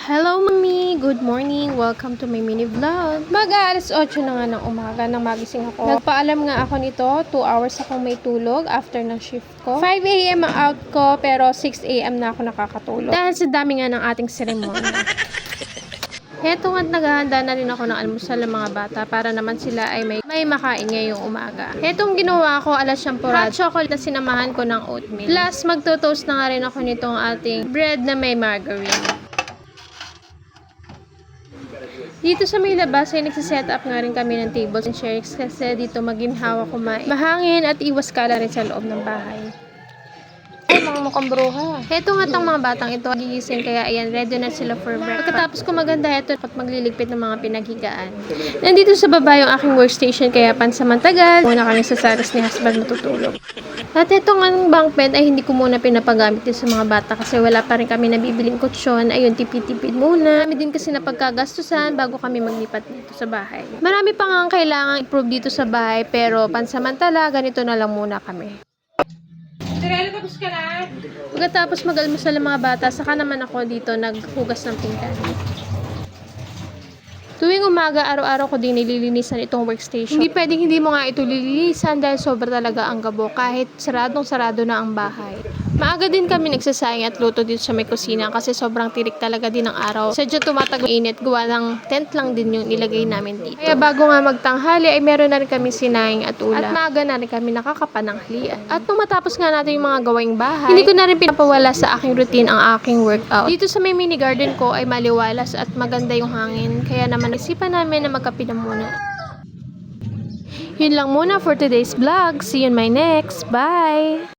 Hello mami! Good morning! Welcome to my mini vlog. Mag-aalas 8 na nga ng umaga nang magising ako. Nagpaalam nga ako nito, 2 hours akong may tulog after ng shift ko. 5 a.m. ang out ko pero 6 a.m. na ako nakakatulog. Dahil sa dami nga ng ating seremonya. Heto nga't naghahanda na rin ako ng almusal ng mga bata para naman sila ay may makain ngayong umaga. Hetong ginawa ko alas champurado, hot chocolate na sinamahan ko ng oatmeal. Plus, magto-toast na nga rin ako nitong ating bread na may margarine. Dito sa may labas ay nagsiset up nga rin kami ng tables and chairs kasi dito maginhawa kumain. Mahangin at iwas kala rin sa loob ng bahay. Ay, mga mukhang bruha. Heto nga tang mga batang ito, gigising kaya ayan, ready na sila for breakfast. Pagkatapos ko maganda heto at magliligpit ng mga pinaghigaan. Nandito sa baba yung aking workstation kaya pansamantagal. Muna kami sa salas ni husband matutulog. At ito nga ng bunk bed ay hindi ko muna pinapagamit din sa mga bata kasi wala pa rin kami nabibiling kutsyon. Ayun, tipid-tipid muna. Kami din kasi napagkagastusan bago kami maglipat dito sa bahay. Marami pa nga kailangan improve dito sa bahay pero pansamantala, ganito na lang muna kami. Tapos ka na? Pagkatapos mag-almusal ng mga bata, saka naman ako dito naghugas ng pinggan. Tuwing umaga, araw-araw ko din nililinisan itong workstation. Hindi pwedeng hindi mo nga ito lilinisan dahil sobra talaga ang gabo kahit saradong-sarado na ang bahay. Maaga din kami nagsasayang at luto dito sa may kusina kasi sobrang tirik talaga din ng araw. Sadya tumatagal init, gawa ng tent lang din yung nilagay namin dito. Kaya bago nga magtanghali ay meron na rin kami sinaing at ulam. At maaga na rin kami nakakapananghalian. At nung matapos nga natin yung mga gawaing bahay, hindi ko na rin pinapawala sa aking routine ang aking workout. Dito sa may mini garden ko ay maliwalas at maganda yung hangin. Kaya naman isipan namin na magkape na muna. Yun lang muna for today's vlog. See you in my next. Bye!